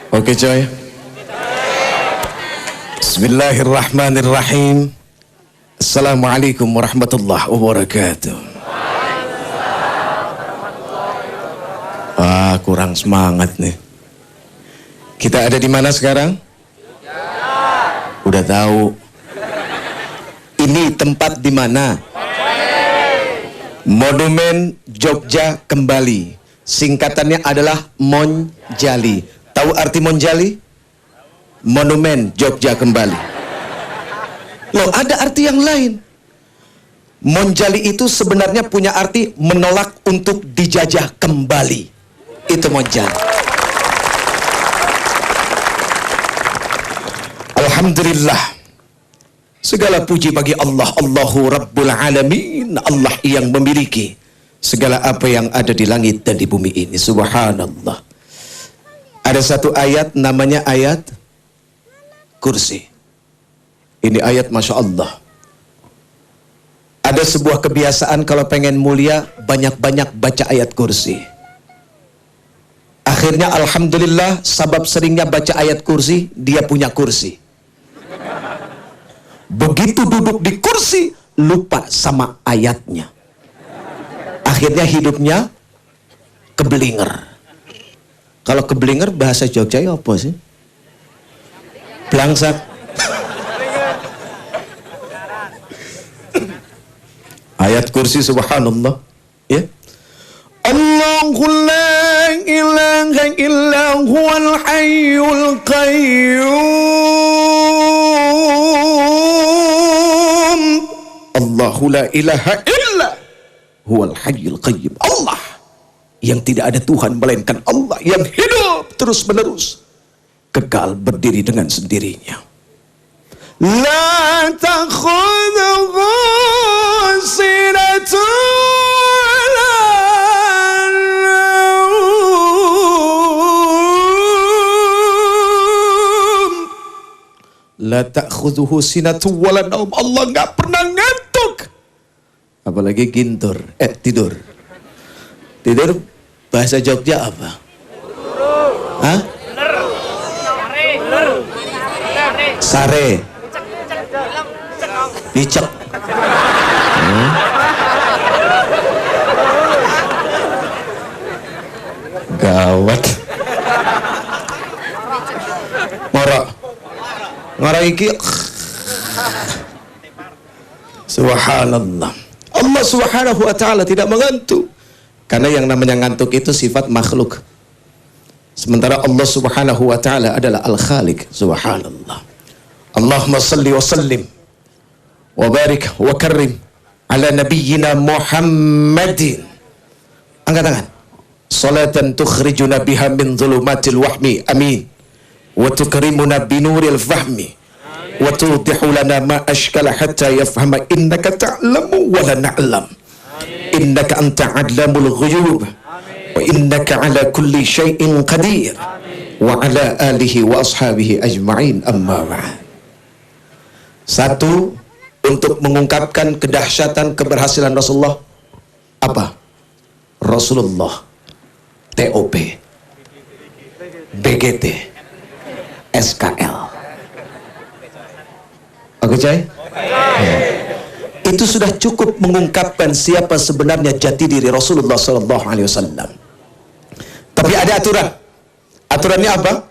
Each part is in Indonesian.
Oke coy. Bismillahirrahmanirrahim. Assalamualaikum warahmatullahi wabarakatuh. Wah, kurang semangat nih. Kita ada di mana sekarang? Udah tahu. Ini tempat di mana? Monumen Jogja Kembali. Singkatannya adalah Monjali. Tahu arti Monjali? Monumen Jogja Kembali. Loh, ada arti yang lain. Monjali itu sebenarnya punya arti menolak untuk dijajah kembali. Itu Monjali. Alhamdulillah. Segala puji bagi Allah. Allahu Rabbul Alamin. Allah yang memiliki segala apa yang ada di langit dan di bumi ini. Subhanallah. Ada satu ayat namanya ayat kursi. Ini ayat Masya Allah. Ada sebuah kebiasaan kalau pengen mulia, banyak-banyak baca ayat kursi. Akhirnya Alhamdulillah, sabab seringnya baca ayat kursi, dia punya kursi. Begitu duduk di kursi, lupa sama ayatnya. Akhirnya hidupnya kebelinger. Kalau kebelinger bahasa Jogja ya apa sih? Blangsak. Ayat kursi subhanallah. Ya. Allahu la ilaha illa huwal hayyul qayyum. Allahu la ilaha illa huwal hayyul qayyum. Allah yang tidak ada Tuhan melainkan Allah yang hidup terus menerus, kekal berdiri dengan sendirinya. La takhudhuhu sinatun wala naum. La takhudhuhu sinatun wala naum. Allah nggak pernah ngantuk, apalagi gintur, tidur. Tidur bahasa Jogja apa? Hah? Sare. Picek. Gawat. Ngora. Ngora iki. Subhanallah. Allah Subhanahu wa ta'ala tidak mengantuk. Karena yang namanya ngantuk itu sifat makhluk. Sementara Allah Subhanahu wa ta'ala adalah Al-Khaliq. Subhanallah. Allahumma salli wa sallim wa barik wa karrim ala nabiyyina Muhammadin. Angkat tangan. Salatan tukhrijuna biha min dhulumatil wahmi. Amin. Wa tukrimuna binuril fahmi. Wa tudihu lana ma ashkala hatta yafhama innaka ta'lamu wa la na'lam. Innaka anta adlamul ghuyub wa innaka ala kulli syai'in qadir wa ala alihi wa ashabihi ajma'in amma ba'd. Satu, untuk mengungkapkan kedahsyatan keberhasilan Rasulullah. Apa? Rasulullah TOP BGT SKL. Oke coy? Itu sudah cukup mengungkapkan siapa sebenarnya jati diri Rasulullah SAW. Tapi ada aturan. Aturannya apa?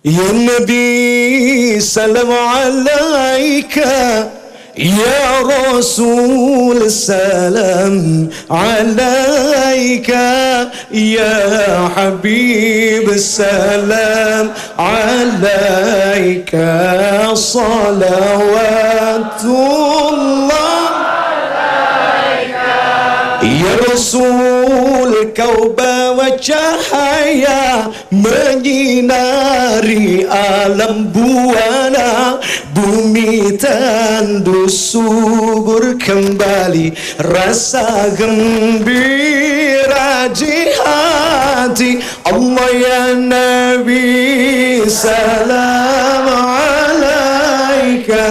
Ya Nabi salam alaika, ya Rasul salam alaika, ya Habib salam alaika, salawatullah alaika. Ya Rasul kau bawa cahaya menyinari alam buana, bumi tandus subur kembali, rasa gembira di hati. Allah ya Nabi salam alaika,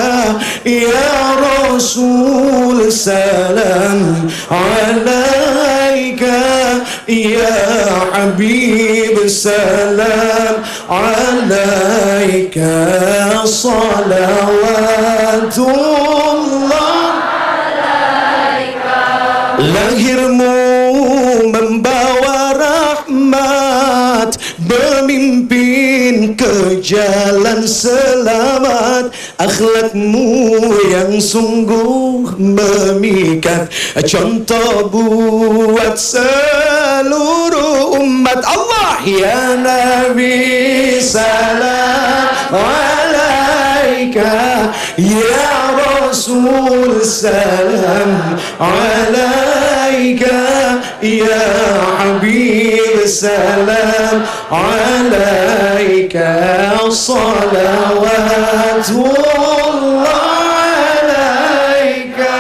ya Rasul salam alaika, ya Habib salam alaika salawatullah. Lahirmu membawa rahmat, memimpin ke jalan selamat. Akhlakmu yang sungguh memikat, contoh buat seluruh umat. Allah ya Nabi salam alaika, ya Rasul salam alaika, ya Habib salam alaika salawatullah alaika.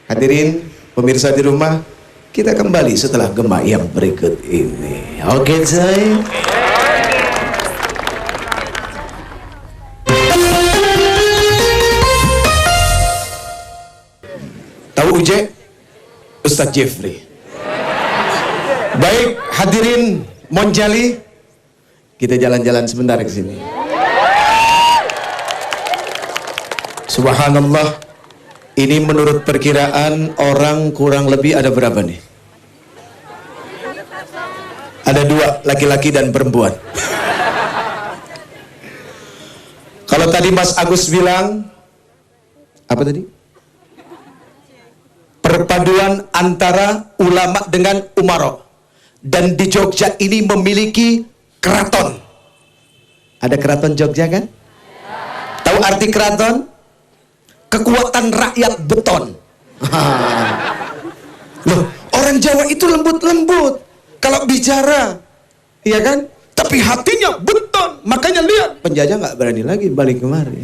Hadirin pemirsa di rumah, kita kembali setelah gema yang berikut ini. Oke, say. Tahu Uje? Ustadz Jeffrey. Baik, hadirin Monjali, kita jalan-jalan sebentar ke sini. Subhanallah, ini menurut perkiraan orang kurang lebih ada berapa nih? Ada 2, laki-laki dan perempuan. Kalau tadi Mas Agus bilang, apa tadi? Perpaduan antara ulama dengan umaro. Dan di Jogja ini memiliki keraton. Ada keraton Jogja kan? Tahu arti keraton? Kekuatan rakyat beton. Loh, orang Jawa itu lembut-lembut kalau bicara, iya kan? Tapi hatinya beton. Makanya lihat, penjajah nggak berani lagi balik kemari.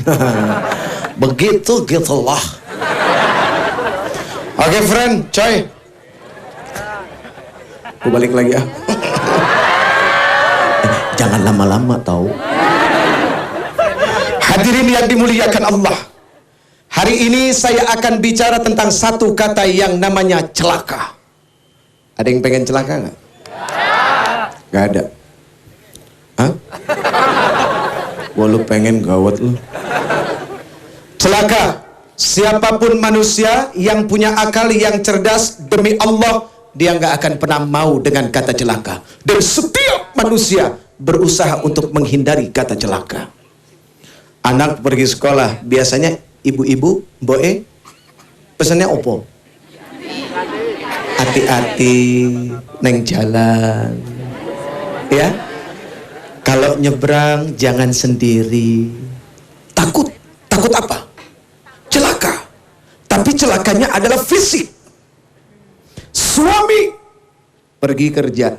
Begitu gitulah. Oke, friend, coy. Aku balik lagi ya. Jangan lama-lama tahu. Hadirin yang dimuliakan Allah, hari ini saya akan bicara tentang satu kata yang namanya celaka. Ada yang pengen celaka nggak? Gak ada. Hah? Wah, lu pengen gawat lu. Celaka. Siapapun manusia yang punya akal yang cerdas, demi Allah dia nggak akan pernah mau dengan kata celaka. Dan setiap manusia berusaha untuk menghindari kata celaka. Anak pergi sekolah, biasanya ibu-ibu, boe, pesannya opo? Hati-hati neng jalan, ya. Kalau nyebrang jangan sendiri. Takut apa? Celaka. Tapi celakanya adalah fisik. Suami pergi kerja,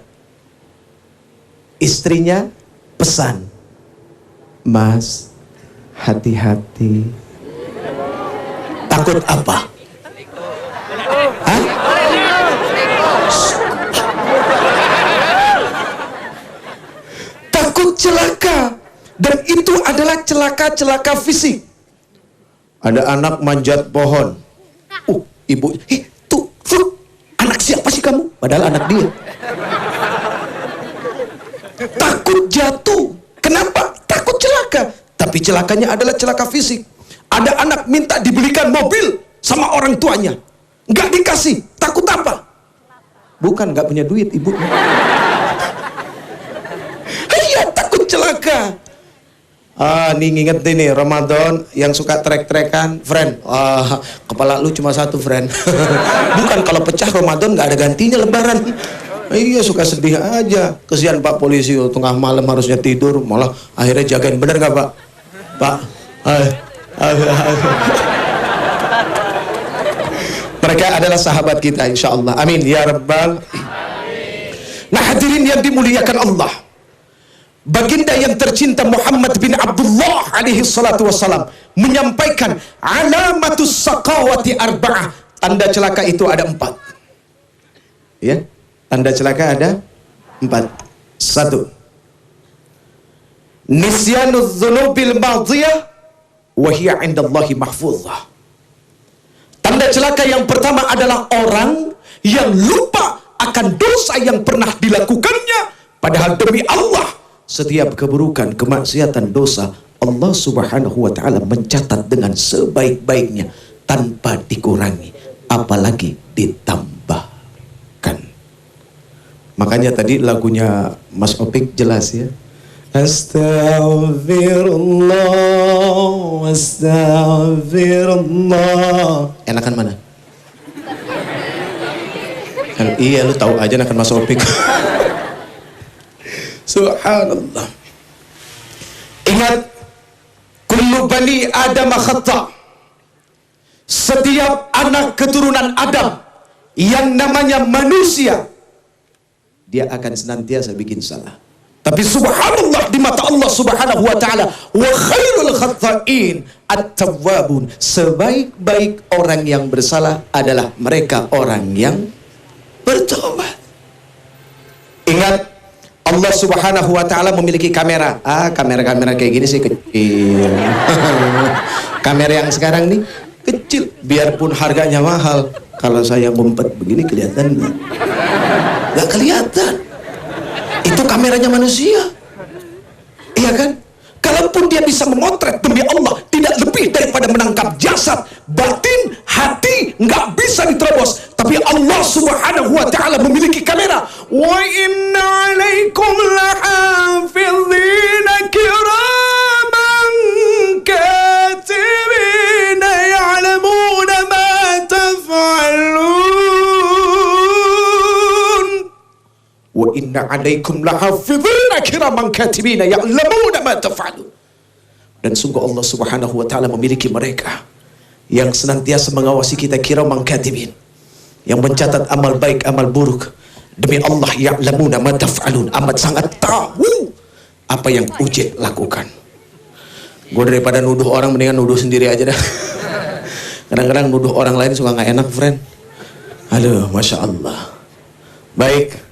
istrinya pesan, Mas, hati-hati. Takut apa? Hah? Takut celaka. Dan itu adalah celaka-celaka fisik. Ada anak manjat pohon. Ibu, tuh, anak siapa sih kamu? Padahal anak dia. Takut jatuh. Kenapa? Takut celaka. Tapi celakanya adalah celaka fisik. Ada anak minta dibelikan mobil sama orang tuanya, nggak dikasih. Takut apa? Bukan nggak punya duit ibunya. Iya, takut celaka. Nih nginget nih Ramadan yang suka trek-trekan, friend. Kepala lu cuma satu, friend. Bukan, kalau pecah Ramadan nggak ada gantinya Lebaran. Iya, suka sedih aja. Kesian Pak polisi, tengah malam harusnya tidur, malah akhirnya jagain. Bener nggak Pak? Pak, mereka adalah sahabat kita, insya Allah. Amin ya Rabbal. Nah, hadirin yang dimuliakan Allah, baginda yang tercinta Muhammad bin Abdullah alaihi salatu wassalam menyampaikan alamatus saqawati arba'ah. Tanda celaka itu ada 4. Ya, tanda celaka ada 4. 1. Nisyanudz dzunubil madhiyah wa hiya 'indallahi mahfuzah. Tanda celaka yang pertama adalah orang yang lupa akan dosa yang pernah dilakukannya. Padahal demi Allah, setiap keburukan, kemaksiatan, dosa, Allah subhanahu wa ta'ala mencatat dengan sebaik-baiknya tanpa dikurangi, apalagi ditambahkan. Makanya tadi lagunya Mas Opik jelas ya. Astaghfirullah, astaghfirullah. Enakan mana? Kan iya, lu tahu aja enakan Mas Opik. Subhanallah. Ingat, kullu bani Adam khata. Setiap anak keturunan Adam yang namanya manusia, dia akan senantiasa bikin salah. Tapi subhanallah, di mata Allah subhanahu wa ta'ala, wa khairul khata'in at-tawwabun. Sebaik-baik orang yang bersalah adalah mereka orang yang bertobat. Ingat, Allah subhanahu wa ta'ala memiliki kamera. Kamera-kamera kayak gini sih kecil. Kamera yang sekarang nih kecil, biarpun harganya mahal. Kalau saya ngumpet begini kelihatan nggak? Nggak kelihatan. Itu kameranya manusia, iya kan? Kalaupun dia bisa memotret, demi Allah tidak lebih daripada menangkap jasad, batin, hati nggak bisa diterobos. Tapi Allah subhanahu wa ta'ala memiliki kamera. Wa inna alaikum lahafidhina kiraman katibina ya'lamuna ma taf'alun. Wa inna alaikum lahafidhina kiraman katibina ya'lamuna ma taf'alun. Dan sungguh Allah subhanahu wa ta'ala memiliki mereka yang senantiasa mengawasi kita, kiraman katibin, yang mencatat amal baik, amal buruk. Demi Allah, ya'lamuna ma taf'alun, amat sangat tahu apa yang Ujet lakukan. Gue daripada nuduh orang, mendingan nuduh sendiri aja dah. Kadang-kadang nuduh orang lain suka gak enak, friend. Aduh, Masya Allah. Baik,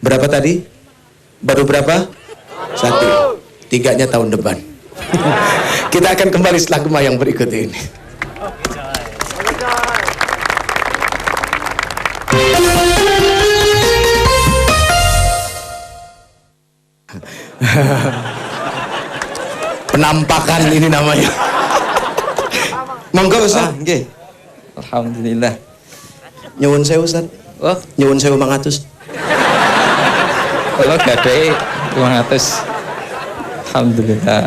berapa tadi? Baru berapa? 1. 3-nya tahun depan. Kita akan kembali setelah gemah yang berikut ini. Penampakan ini namanya. Monggo Ustaz. Nggih. Alhamdulillah. Nyuwun sewu Ustaz. Oh, nyuwun sewu 500. kalau gadai 200. Alhamdulillah.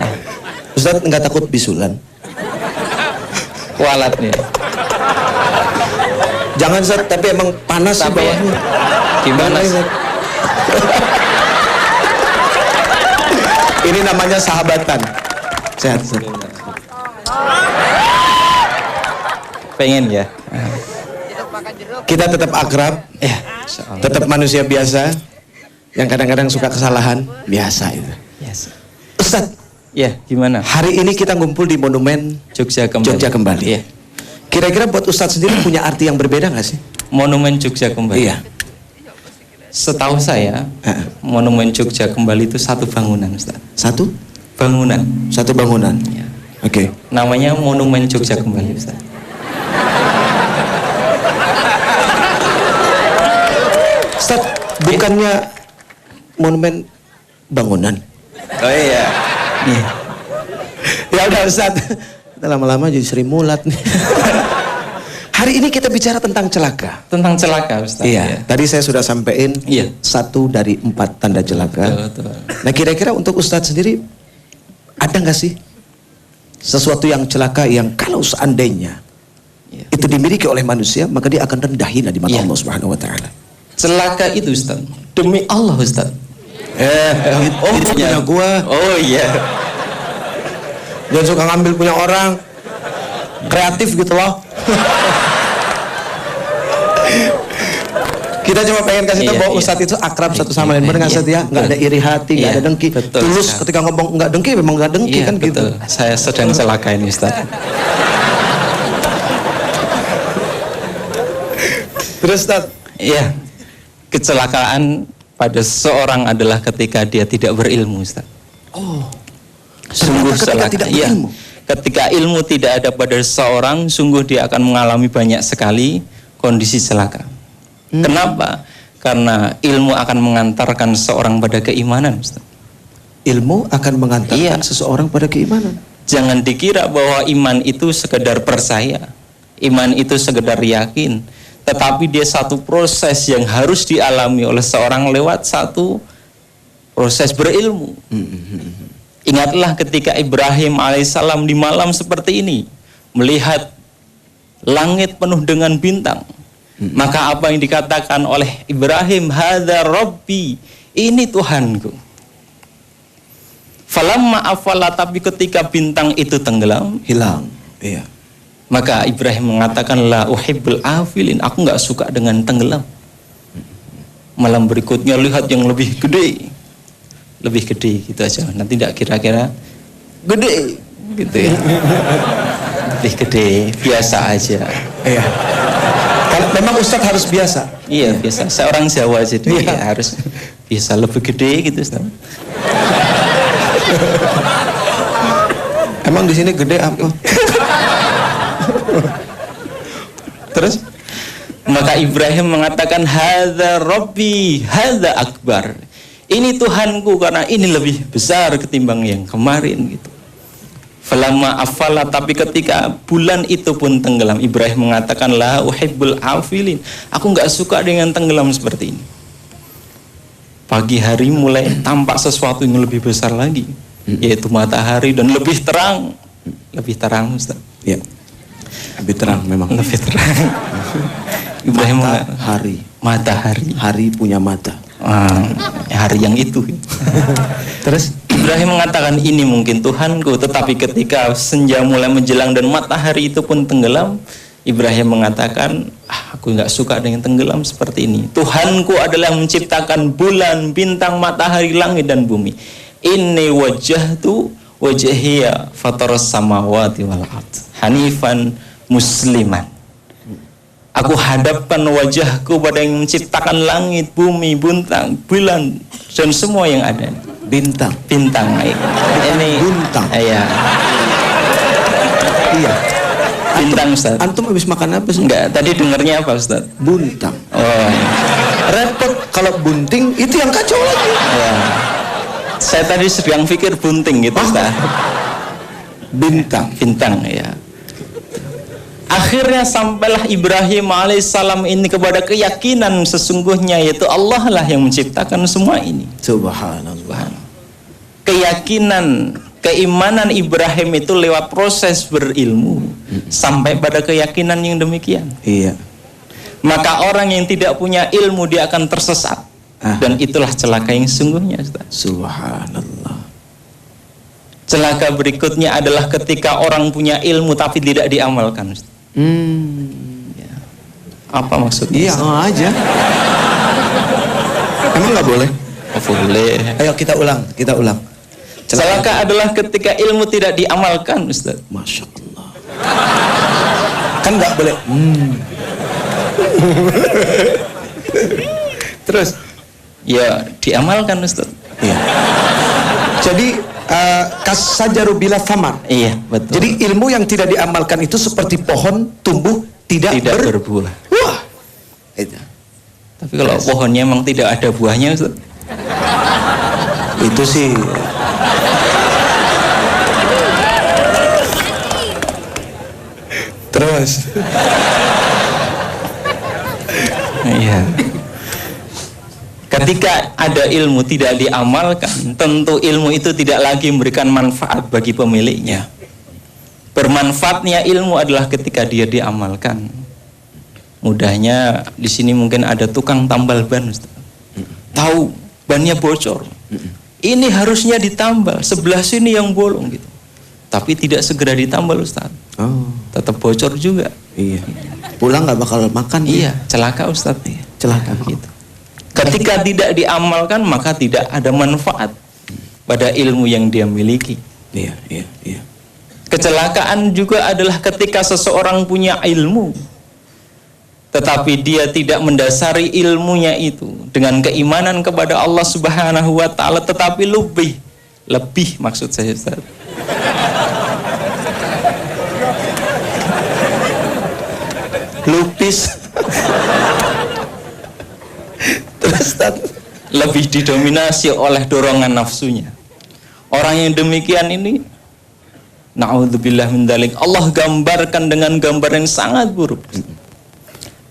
Ustaz enggak takut bisulan? Kualat nih. Jangan Ustaz, tapi emang panas sih bawahnya. Gimana Ustaz? Ini namanya sahabatan. Sehat Ustaz. Pengen ya. Kita tetap akrab, tetap manusia biasa yang kadang-kadang suka kesalahan, biasa itu. Yes. Ustaz, Ya, gimana? hari ini kita ngumpul di Monumen Jogja kembali. Jogja kembali. Iya. Kira-kira buat Ustaz sendiri punya arti yang berbeda nggak sih? Monumen Jogja kembali. Iya. Setahu saya, Monumen Jogja kembali itu satu bangunan, Ustaz. Satu Bangunan. bangunan. Ya. Oke. Namanya Monumen Jogja kembali, Ustaz. Ustaz, bukannya monumen bangunan? Oh iya. Iya. Ya udah Ustaz, kita lama-lama jadi Sri Mulat nih. Hari ini kita bicara tentang celaka. Tentang celaka, Ustaz. Iya. Tadi saya sudah sampaikan Iya. 1 dari 4 tanda celaka. Betul. Nah kira-kira untuk Ustadz sendiri ada nggak sih sesuatu yang celaka yang kalau seandainya itu dimiliki oleh manusia maka dia akan rendah hina di mata Allah Subhanahu Wa Taala. Celaka itu, Ustaz. Demi Allah, Ustaz. Itu punya gua. Oh iya. Jangan suka ngambil punya orang. Kreatif gitu loh. Kita cuma pengen kasih tahu bahwa Ustadz itu akrab satu sama lain. Benar nggak Ustadz ya? Nggak ada iri hati, nggak ada dengki. Tulus ketika ngomong nggak dengki, memang nggak dengki kan gitu. Saya sedang celaka ini, Ustaz. Terus Ustadz? Iya. Kecelakaan pada seseorang adalah ketika dia tidak berilmu, Ustaz. Oh. Sungguh ketika tidak berilmu. Ketika ilmu tidak ada pada seseorang, sungguh dia akan mengalami banyak sekali kondisi celaka. Kenapa? Karena ilmu akan mengantarkan seseorang pada keimanan, Ustaz. Ilmu akan mengantarkan seseorang pada keimanan. Jangan dikira bahwa iman itu sekedar percaya, iman itu sekedar yakin, tetapi dia satu proses yang harus dialami oleh seorang lewat satu proses berilmu. Ingatlah ketika Ibrahim alaihissalam di malam seperti ini melihat langit penuh dengan bintang, maka apa yang dikatakan oleh Ibrahim, hadza rabbi, ini Tuhanku. Falamma afala, tapi ketika bintang itu tenggelam, Hilang. Iya. maka Ibrahim mengatakan, la uhibbul afilin, aku nggak suka dengan tenggelam. Malam berikutnya lihat yang lebih gede gitu aja. Nanti tidak kira-kira gede gitu ya. Lebih gede, biasa aja. Iya. Kan memang Ustadz harus biasa. Iya, biasa. Seorang Jawa jadi harus biasa lebih gede gitu, Ustaz. Emang di sini gede apa? Terus maka Ibrahim mengatakan, hadza rabbi, hadza akbar. Ini Tuhanku karena ini lebih besar ketimbang yang kemarin gitu. Falamma afala, tapi ketika bulan itu pun tenggelam, Ibrahim mengatakan, la uhibbul afilin, aku nggak suka dengan tenggelam seperti ini. Pagi hari mulai tampak sesuatu yang lebih besar lagi, yaitu matahari, dan lebih terang, Ustaz. Ya. Lebih terang memang. Lebih terang. Ibrahim matahari. Hari punya mata. Hari yang itu. Terus Ibrahim mengatakan, ini mungkin Tuhanku. Tetapi ketika senja mulai menjelang dan matahari itu pun tenggelam, Ibrahim mengatakan, aku nggak suka dengan tenggelam seperti ini. Tuhanku adalah menciptakan bulan, bintang, matahari, langit dan bumi. Inni wajjahtu wajhiya fataras samawati wal ard hanifan musliman. Aku hadapkan wajahku pada yang menciptakan langit, bumi, bintang, bulan, dan semua yang ada. Bintang. Ini bintang. Iya. Bintang, Ustaz. Antum habis makan apa sih? Enggak, tadi dengarnya apa, Ustaz? Buntang. Oh. Repot kalau bunting itu yang kacau lagi. Ya. Saya tadi sedang pikir bunting gitu, Ustaz. Bintang, ya. Akhirnya sampailah Ibrahim alaihissalam ini kepada keyakinan sesungguhnya, yaitu Allah lah yang menciptakan semua ini. Subhanallah. Keyakinan, keimanan Ibrahim itu lewat proses berilmu sampai pada keyakinan yang demikian. Iya. Maka orang yang tidak punya ilmu dia akan tersesat. Dan itulah celaka yang sesungguhnya, Ustaz. Subhanallah. Celaka berikutnya adalah ketika orang punya ilmu tapi tidak diamalkan, Ustaz. Ya. Apa maksudnya? Iya, aja. Emang nggak boleh? Oh, boleh. Ayo kita ulang. Celaka adalah ketika ilmu tidak diamalkan, Ustaz. Masya Allah. Kan nggak boleh. Terus? Ya, diamalkan, Ustaz. Iya. Jadi kasajaru bila thamar. Iya, betul. Jadi ilmu yang tidak diamalkan itu seperti pohon tumbuh tidak berbuah. Wah. Itu. Tapi kalau pohonnya memang tidak ada buahnya, Ustaz. Itu sih. Terus. Iya. Ketika ada ilmu tidak diamalkan, tentu ilmu itu tidak lagi memberikan manfaat bagi pemiliknya. Bermanfaatnya ilmu adalah ketika dia diamalkan. Mudahnya di sini mungkin ada tukang tambal ban, Ustaz. Tahu bannya bocor. Ini harusnya ditambal, sebelah sini yang bolong gitu. Tapi tidak segera ditambal, Ustaz. Oh. Tetap bocor juga. Iya. Pulang nggak bakal makan. Iya, celaka, Ustaz. Celaka gitu. Ketika tidak diamalkan, maka tidak ada manfaat pada ilmu yang dia miliki. Iya. Kecelakaan juga adalah ketika seseorang punya ilmu, tetapi dia tidak mendasari ilmunya itu dengan keimanan kepada Allah Subhanahu wa Ta'ala, tetapi lebih maksud saya, Ustaz. Lupis. Ustaz. Lebih didominasi oleh dorongan nafsunya. Orang yang demikian ini, na'udzubillah min dzalik, Allah gambarkan dengan gambar yang sangat buruk.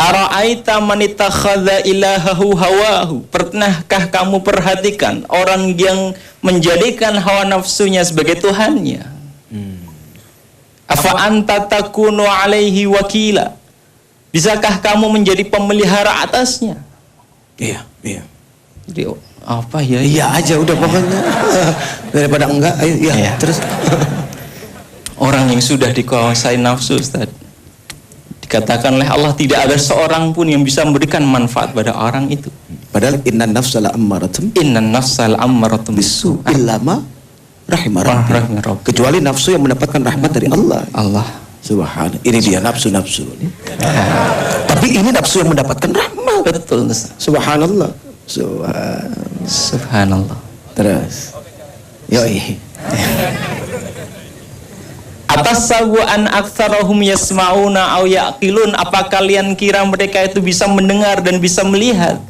Ara'aita man ittakhadha ilahahu hawahu. Pernahkah kamu perhatikan orang yang menjadikan hawa nafsunya sebagai tuhannya? Afa anta takunu alaihi wakila. Bisakah kamu menjadi pemelihara atasnya? Iya. Jadi apa ya? Iya aja udah pokoknya. Daripada enggak, ayo iya. Terus orang yang sudah dikuasai nafsu, Ustaz, dikatakan oleh Allah tidak ada seorang pun yang bisa memberikan manfaat pada orang itu. Padahal innan nafsala ammaratun bisu illa ma rahimah rabbi. Kecuali nafsu yang mendapatkan rahmat dari Allah. Subhanallah. Ini dia nafsu-nafsu. Tapi ini nafsu yang mendapatkan rahmat. Betul, Ustaz. Subhanallah. Subhanallah. Terus. Yoi. Atasawu an aktsarahum yasmauna aw yaqilun. Apa kalian kira mereka itu bisa mendengar dan bisa melihat?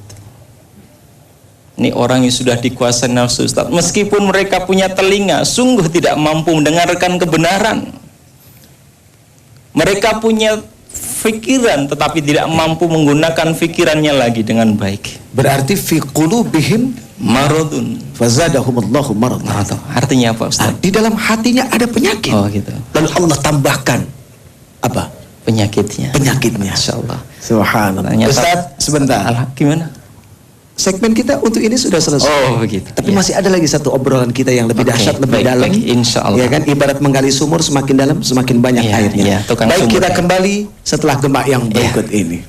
Ini orang yang sudah dikuasai nafsu, Ustaz. Meskipun mereka punya telinga, sungguh tidak mampu mendengarkan kebenaran. Mereka punya fikiran tetapi tidak mampu menggunakan fikirannya lagi dengan baik. Berarti fi qulubihim Maradun fazadahumullahu marad. Artinya apa, Ustaz? Di dalam hatinya ada penyakit. Oh gitu. Lalu Allah tambahkan apa? Penyakitnya. Insyaallah. Subhanallah. Ustaz, sebentar. Gimana? Segmen kita untuk ini sudah selesai. Oh begitu. Tapi masih ada lagi satu obrolan kita yang lebih dahsyat, lebih dalam. Insyaallah. Ya kan, ibarat menggali sumur, semakin dalam semakin banyak airnya. Baik, kita kembali setelah gempa yang berikut ini.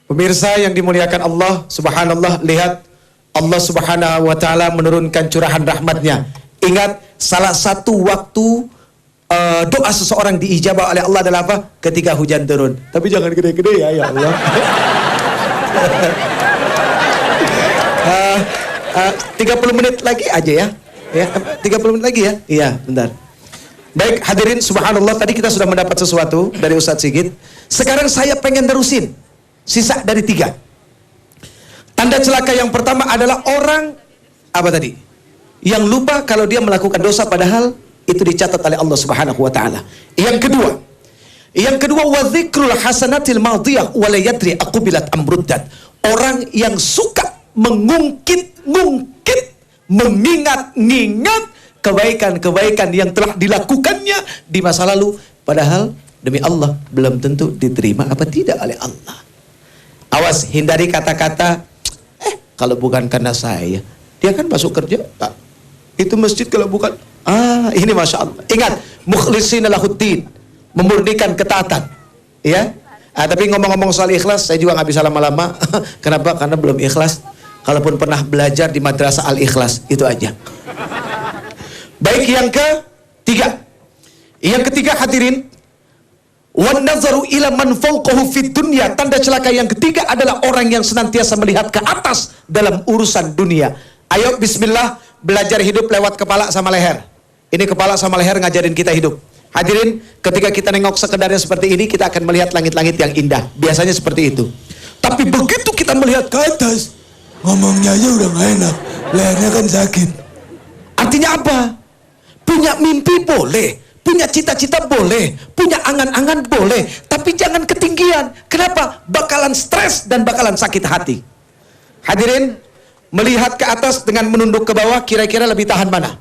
Pemirsa yang dimuliakan Allah, subhanallah, lihat Allah subhanahu wa ta'ala menurunkan curahan rahmatnya. Ingat, salah satu waktu doa seseorang diijabah oleh Allah adalah apa? Ketika hujan turun. Tapi jangan gede-gede ya Allah. 30 menit lagi aja ya. 30 menit lagi ya. Iya, bentar. Baik, hadirin subhanallah, tadi kita sudah mendapat sesuatu dari Ustadz Sigit. Sekarang saya pengen terusin. Sisa dari 3. Tanda celaka yang pertama adalah orang apa tadi? Yang lupa kalau dia melakukan dosa padahal itu dicatat oleh Allah Subhanahu wa taala. Yang kedua wa dzikrul hasanatil madhiyah wa la yadri aqbilat amruddat. Orang yang suka mengungkit-ngungkit, mengingat-ingat kebaikan-kebaikan yang telah dilakukannya di masa lalu padahal demi Allah belum tentu diterima apa tidak oleh Allah. Awas, hindari kata-kata kalau bukan karena saya, dia kan masuk kerja. Itu masjid kalau bukan ini Masya Allah. Ingat, mukhlishina lahuddin, memurnikan ketaatan. Ya. Tapi ngomong-ngomong soal ikhlas, saya juga nggak bisa lama-lama. Kenapa? Karena belum ikhlas. Kalaupun pernah belajar di madrasah Al-Ikhlas, itu aja. Baik, yang ketiga. Yang ketiga, hadirin, wan nazaru ila man fawqahu fid dunya. Tanda celaka yang ketiga adalah orang yang senantiasa melihat ke atas dalam urusan dunia. Ayo bismillah, belajar hidup lewat kepala sama leher. Ini kepala sama leher ngajarin kita hidup. Hadirin, ketika kita nengok sekedarnya seperti ini, kita akan melihat langit-langit yang indah. Biasanya seperti itu. Tapi begitu kita melihat ke atas, ngomongnya aja udah gak enak, lehernya kan sakit. Artinya apa? Punya mimpi boleh, punya cita-cita boleh, punya angan-angan boleh, tapi jangan ketinggian. Kenapa? Bakalan stres dan bakalan sakit hati. Hadirin, melihat ke atas dengan menunduk ke bawah, kira-kira lebih tahan mana?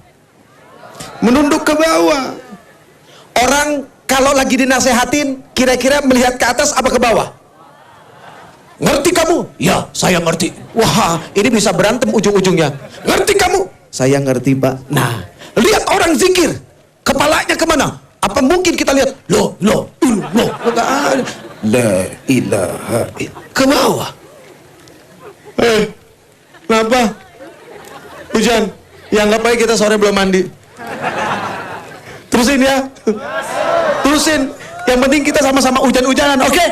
Menunduk ke bawah. Orang kalau lagi dinasehatin, kira-kira melihat ke atas apa ke bawah? Ngerti kamu? Ya, saya ngerti. Wah, ini bisa berantem ujung-ujungnya. Ngerti kamu? Saya ngerti, Pak. Nah, lihat orang zikir, kepalanya kemana? Apa mungkin kita lihat? Loh. La ilaha illallah. Ke bawah. Kenapa? Hujan. Ya nggak apa-apa, kita sore belum mandi. Terusin ya. Terusin. Yang penting kita sama-sama hujan-hujanan, oke?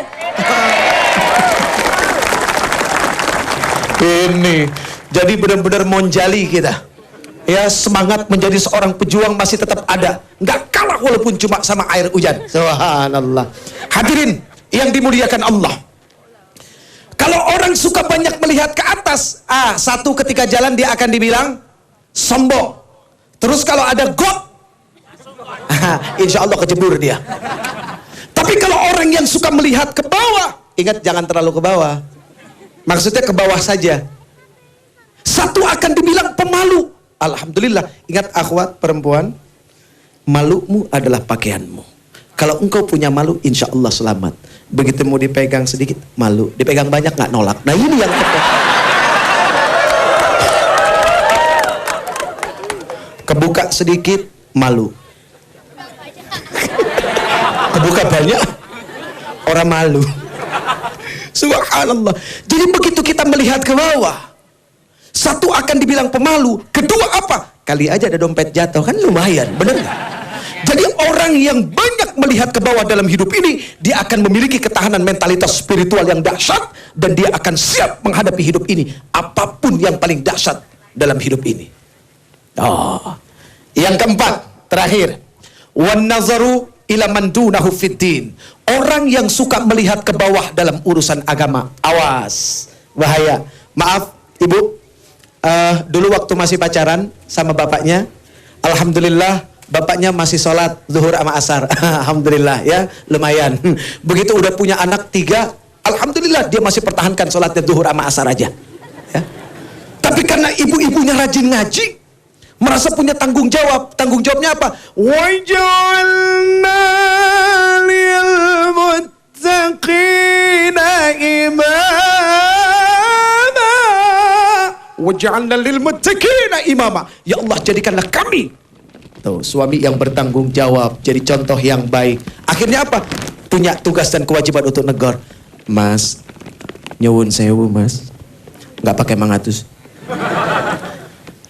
Ini. Jadi benar-benar monjali kita. Ya, semangat menjadi seorang pejuang masih tetap ada. Nggak kalah berdoa walaupun cuma sama air hujan. Subhanallah. Hadirin yang dimuliakan Allah. Kalau orang suka banyak melihat ke atas, satu ketika jalan dia akan dibilang sombong. Terus kalau ada got, insya Allah kejebur dia. Tapi kalau orang yang suka melihat ke bawah, ingat jangan terlalu ke bawah. Maksudnya ke bawah saja. Satu akan dibilang pemalu. Alhamdulillah. Ingat akhwat perempuan, malumu adalah pakaianmu. Kalau engkau punya malu, insya Allah selamat. Begitu mau dipegang sedikit, malu. Dipegang banyak nggak nolak. Nah ini yang tepat. Kebuka sedikit, malu. Kebuka banyak, orang malu. Subhanallah. Jadi begitu kita melihat ke bawah, satu akan dibilang pemalu, kedua apa? Kali aja ada dompet jatuh, kan lumayan, bener nggak? Jadi orang yang banyak melihat ke bawah dalam hidup ini, dia akan memiliki ketahanan mentalitas spiritual yang dahsyat, dan dia akan siap menghadapi hidup ini, apapun yang paling dahsyat dalam hidup ini. Yang keempat, terakhir, wan nazaru ila man dunahu fiddin. Orang yang suka melihat ke bawah dalam urusan agama, awas, bahaya. Maaf ibu, dulu waktu masih pacaran sama bapaknya, alhamdulillah bapaknya masih sholat zuhur sama asar. Alhamdulillah ya, lumayan. Begitu udah punya anak 3, alhamdulillah dia masih pertahankan sholatnya zuhur sama asar aja ya. Tapi karena ibu-ibunya rajin ngaji, merasa punya tanggung jawab. Tanggung jawabnya apa? Waj'alna lil muttaqina imama. Waj'alna lil muttaqina imama. Ya Allah, jadikanlah kami tuh suami yang bertanggung jawab, jadi contoh yang baik. Akhirnya apa? Punya tugas dan kewajiban untuk negor. Mas, nyuwun sewu mas, nggak pakai mangatus.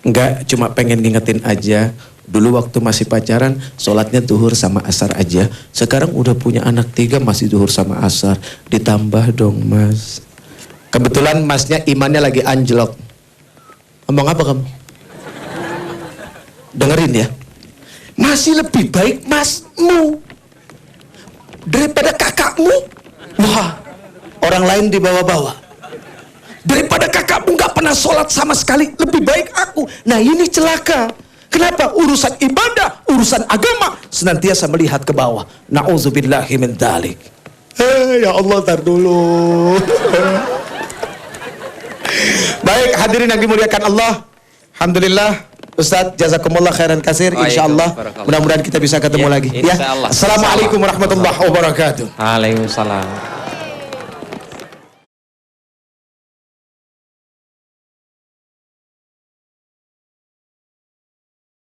Enggak, cuma pengen ngingetin aja. Dulu waktu masih pacaran, sholatnya duhur sama asar aja. Sekarang udah punya anak 3, masih duhur sama asar. Ditambah dong mas. Kebetulan masnya imannya lagi anjlok. Ngomong apa kamu? Dengerin ya. Masih lebih baik masmu daripada kakakmu. Wah, orang lain dibawa-bawa. Daripada kakakmu nggak pernah sholat sama sekali, lebih baik aku. Nah ini celaka. Kenapa? Urusan ibadah, urusan agama, senantiasa melihat ke bawah. Na'udzubillahi min dzalik. Ya Allah, tar dulu. Baik, hadirin yang dimuliakan Allah. Alhamdulillah, Ustadz, jazakumullah khairan kasir. Insyaallah, mudah-mudahan kita bisa ketemu lagi. Ya. Assalamualaikum warahmatullahi wabarakatuh. Waalaikumsalam.